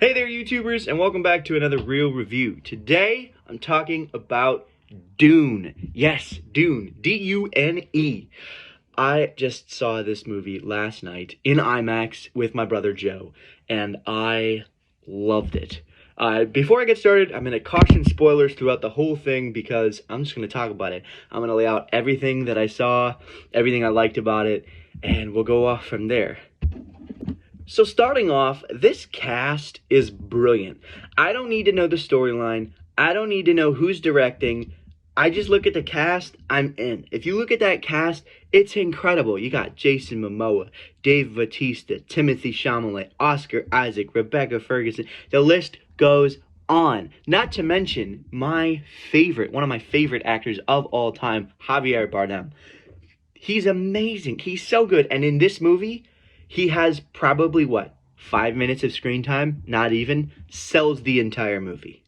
Hey there, YouTubers, and welcome back to another Real Review. Today, I'm talking about Dune. Yes, Dune. D-U-N-E. I just saw this movie last night in IMAX with my brother Joe, and I loved it. Before I get started, I'm going to caution spoilers throughout the whole thing because I'm just going to talk about it. I'm going to lay out everything that I saw, everything I liked about it, and we'll go off from there. So starting off, this cast is brilliant. I don't need to know the storyline. I don't need to know who's directing. I just look at the cast, I'm in. If you look at that cast, it's incredible. You got Jason Momoa, Dave Bautista, Timothy Chalamet, Oscar Isaac, Rebecca Ferguson. The list goes on. Not to mention my favorite, one of my favorite actors of all time, Javier Bardem. He's amazing. He's so good. And in this movie, he has probably, 5 minutes of screen time? Not even. Sells the entire movie.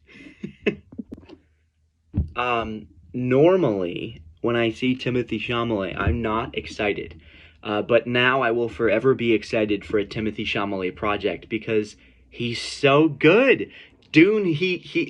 Normally, when I see Timothy Chalamet, I'm not excited. But now I will forever be excited for a Timothy Chalamet project because he's so good. Dune,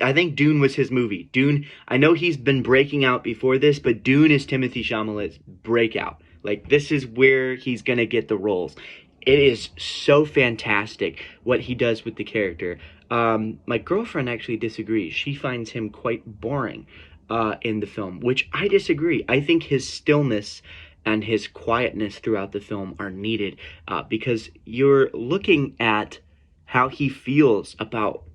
I think Dune was his movie. Dune, I know he's been breaking out before this, but Dune is Timothy Chalamet's breakout. Like, this is where he's gonna get the roles. It is so fantastic what he does with the character. My girlfriend actually disagrees. She finds him quite boring in the film, which I disagree. I think his stillness and his quietness throughout the film are needed because you're looking at how he feels about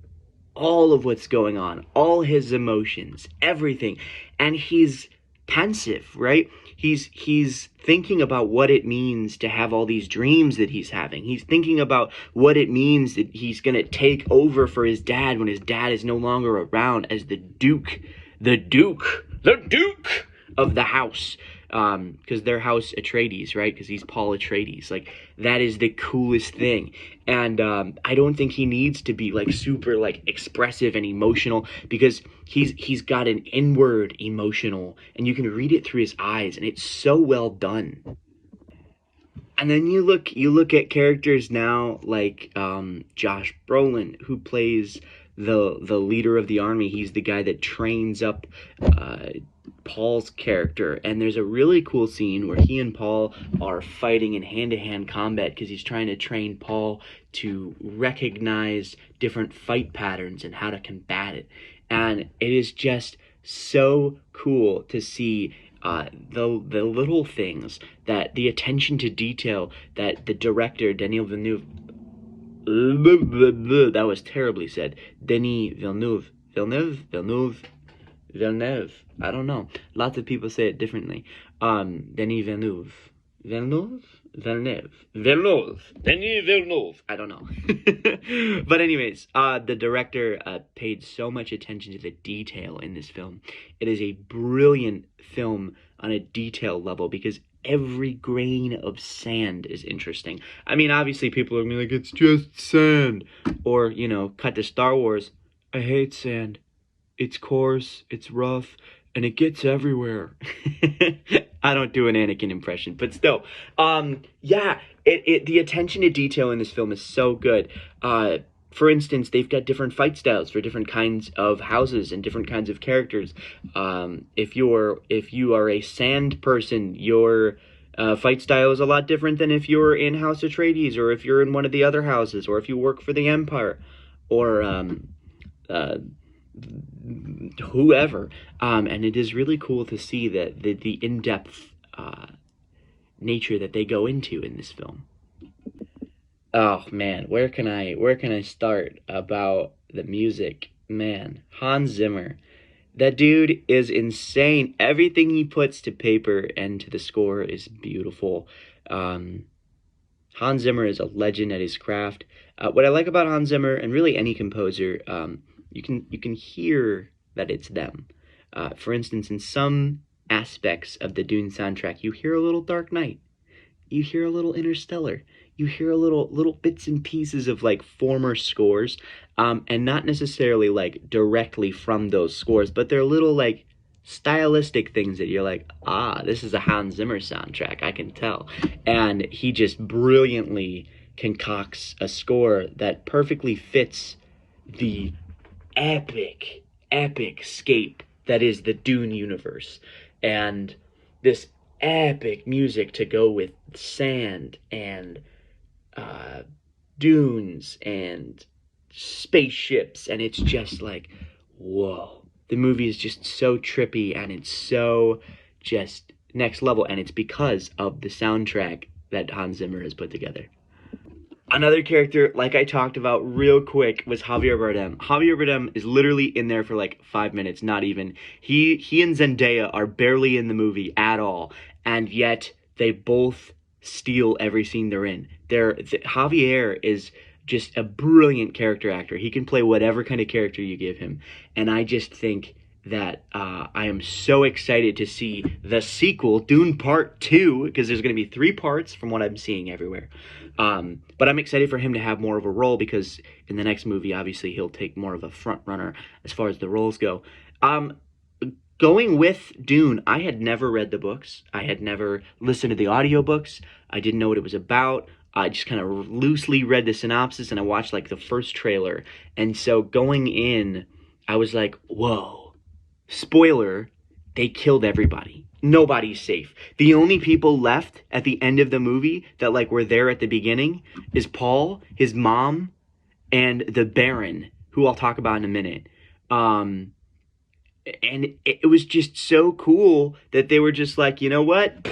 all of what's going on, all his emotions, everything, and he's pensive, right? He's thinking about what it means to have all these dreams that he's having. He's thinking about what it means that he's going to take over for his dad when his dad is no longer around as the Duke of the house. Because their house Atreides, right? Because he's Paul Atreides. Like, that is the coolest thing. And I don't think he needs to be like super like expressive and emotional because he's got an inward emotional, and you can read it through his eyes, and it's so well done. And then you look at characters now like Josh Brolin, who plays the leader of the army. He's the guy that trains up Paul's character, and there's a really cool scene where he and Paul are fighting in hand-to-hand combat because he's trying to train Paul to recognize different fight patterns and how to combat it. And it is just so cool to see the little things, that the attention to detail that the director Denis Villeneuve, that was terribly said, Denis Villeneuve, I don't know. Lots of people say it differently. Denis Villeneuve. Denis Villeneuve. I don't know. But anyways, the director paid so much attention to the detail in this film. It is a brilliant film on a detail level because every grain of sand is interesting. I mean, obviously people are gonna be like, it's just sand. Or, cut to Star Wars. I hate sand. It's coarse, it's rough, and it gets everywhere. I don't do an Anakin impression, but still. The attention to detail in this film is so good. For instance, they've got different fight styles for different kinds of houses and different kinds of characters. If you are a sand person, your fight style is a lot different than if you're in House Atreides, or if you're in one of the other houses, or if you work for the Empire, or whoever. And it is really cool to see that the in-depth nature that they go into in this film. Oh man, where can I start about the music? Man, Hans Zimmer. That dude is insane. Everything he puts to paper and to the score is beautiful. Hans Zimmer is a legend at his craft. What I like about Hans Zimmer, and really any composer, you can hear that it's them. For instance, in some aspects of the Dune soundtrack, you hear a little Dark Knight. You hear a little Interstellar. You hear a little bits and pieces of like former scores, and not necessarily like directly from those scores, but they're little like stylistic things that you're like, this is a Hans Zimmer soundtrack, I can tell. And he just brilliantly concocts a score that perfectly fits the epic scape that is the Dune universe, and this epic music to go with sand and uh, dunes and spaceships, and it's just like, whoa. The movie is just so trippy, and it's so just next level, and it's because of the soundtrack that Hans Zimmer has put together. Another character, like I talked about real quick, was Javier Bardem. Javier Bardem is literally in there for like 5 minutes, not even. He and Zendaya are barely in the movie at all, and yet they both steal every scene they're in. Javier is just a brilliant character actor. He can play whatever kind of character you give him, and I just think that I am so excited to see the sequel, Dune Part 2, because there's going to be 3 parts from what I'm seeing everywhere. But I'm excited for him to have more of a role, because in the next movie, obviously, he'll take more of a front runner as far as the roles go. Going with Dune, I had never read the books. I had never listened to the audiobooks. I didn't know what it was about. I just kind of loosely read the synopsis, and I watched like the first trailer. And so going in, I was like, whoa. Spoiler, they killed everybody. Nobody's safe. The only people left at the end of the movie that like were there at the beginning is Paul, his mom, and the Baron, who I'll talk about in a minute. And it was just so cool that they were just like, you know what?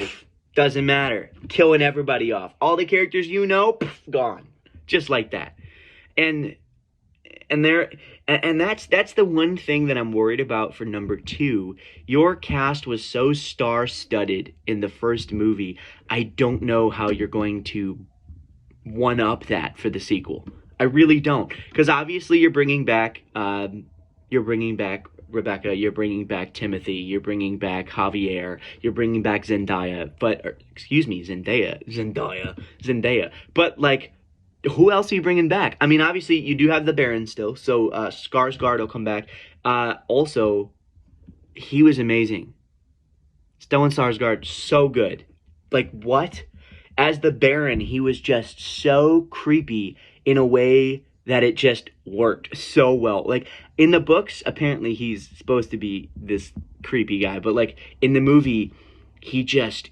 Doesn't matter. Killing everybody off. All the characters you know, gone. Just like that. And that's the one thing that I'm worried about for number 2. Your cast was so star-studded in the first movie. I don't know how you're going to one-up that for the sequel. I really don't, because obviously you're bringing back Rebecca, you're bringing back Timothy, you're bringing back Javier, you're bringing back Zendaya, Zendaya. But like, who else are you bringing back? I mean, obviously, you do have the Baron still, so Skarsgård will come back. Also, he was amazing. Stellan Skarsgård, so good. Like, what? As the Baron, he was just so creepy in a way that it just worked so well. Like, in the books, apparently he's supposed to be this creepy guy, but like, in the movie, he just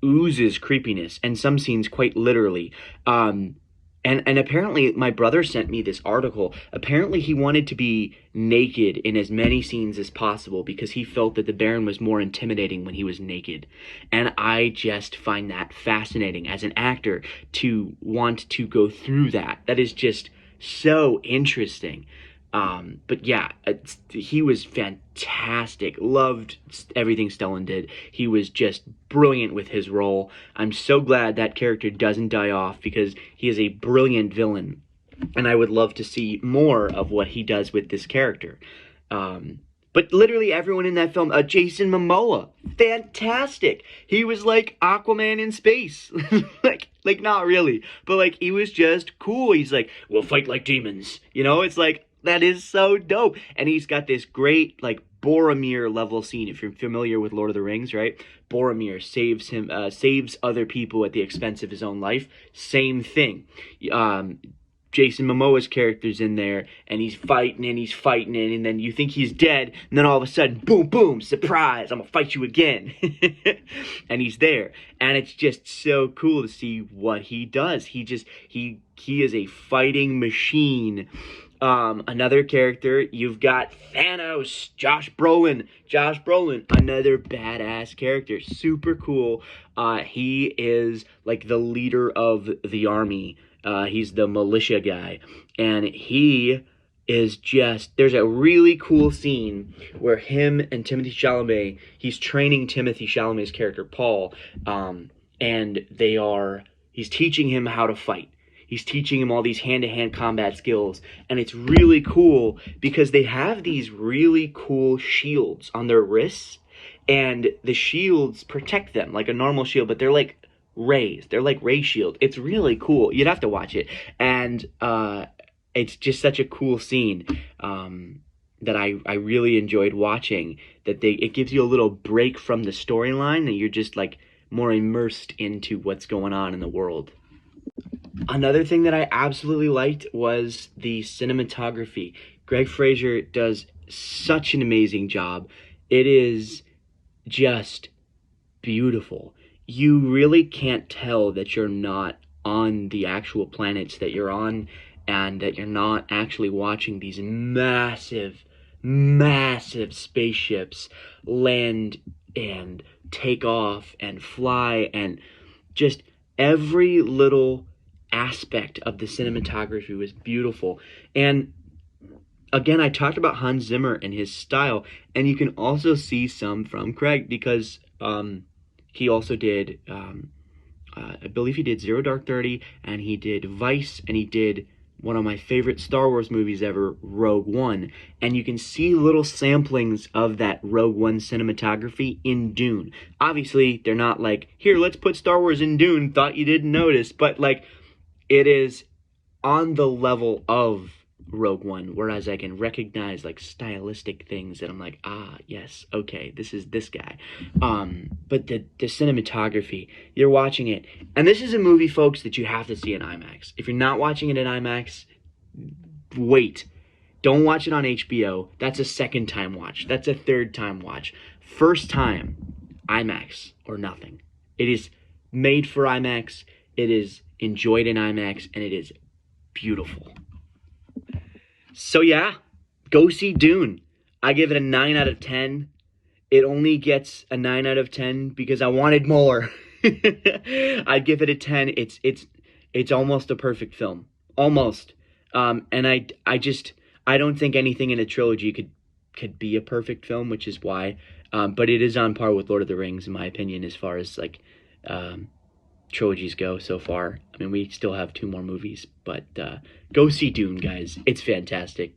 oozes creepiness, and some scenes quite literally. And apparently, my brother sent me this article. Apparently, he wanted to be naked in as many scenes as possible because he felt that the Baron was more intimidating when he was naked. And I just find that fascinating as an actor to want to go through that. That is just so interesting. But yeah, he was fantastic. Loved everything Stellan did. He was just brilliant with his role. I'm so glad that character doesn't die off, because he is a brilliant villain, and I would love to see more of what he does with this character. But literally everyone in that film, Jason Momoa, fantastic. He was like Aquaman in space. like not really, but like he was just cool. He's like, we'll fight like demons. You know, it's like, that is so dope. And he's got this great, like, Boromir level scene. If you're familiar with Lord of the Rings, right? Boromir saves other people at the expense of his own life. Same thing. Jason Momoa's character's in there, and he's fighting, and then you think he's dead, and then all of a sudden, boom, boom, surprise, I'm gonna fight you again. And he's there. And it's just so cool to see what he does. He is a fighting machine. Another character, you've got Thanos, Josh Brolin, another badass character, super cool. He is like the leader of the army. He's the militia guy, and he is just, there's a really cool scene where him and Timothée Chalamet, he's training Timothée Chalamet's character, Paul, and he's teaching him how to fight. He's teaching him all these hand-to-hand combat skills, and it's really cool because they have these really cool shields on their wrists, and the shields protect them like a normal shield, but they're like rays. They're like ray shield. It's really cool. You'd have to watch it, and it's just such a cool scene that I really enjoyed watching. It gives you a little break from the storyline, that you're just like more immersed into what's going on in the world. Another thing that I absolutely liked was the cinematography. Greg Fraser does such an amazing job. It is just beautiful. You really can't tell that you're not on the actual planets that you're on, and that you're not actually watching these massive, massive spaceships land and take off and fly, and just every little aspect of the cinematography was beautiful. And again, I talked about Hans Zimmer and his style, and you can also see some from Craig, because he also did, I believe he did Zero Dark 30, and he did Vice, and he did one of my favorite Star Wars movies ever, Rogue One. And you can see little samplings of that Rogue One cinematography in Dune. Obviously, they're not like, here, let's put Star Wars in Dune, thought you didn't notice, but like, it is on the level of Rogue One, whereas I can recognize like stylistic things that I'm like, ah, yes, okay, this is this guy. But the cinematography, you're watching it, and this is a movie, folks, that you have to see in IMAX. If you're not watching it in IMAX, wait. Don't watch it on HBO. That's a second time watch. That's a third time watch. First time, IMAX or nothing. It is made for IMAX. It is enjoyed in IMAX, and it is beautiful. So yeah, go see Dune. I give it a 9 out of 10. It only gets a 9 out of 10 because I wanted more. I'd give it a 10. It's almost a perfect film. Almost. And I don't think anything in a trilogy could be a perfect film, which is why. But it is on par with Lord of the Rings, in my opinion, as far as like trilogies go so far. I mean, we still have 2 more movies, but go see Dune, guys. It's fantastic.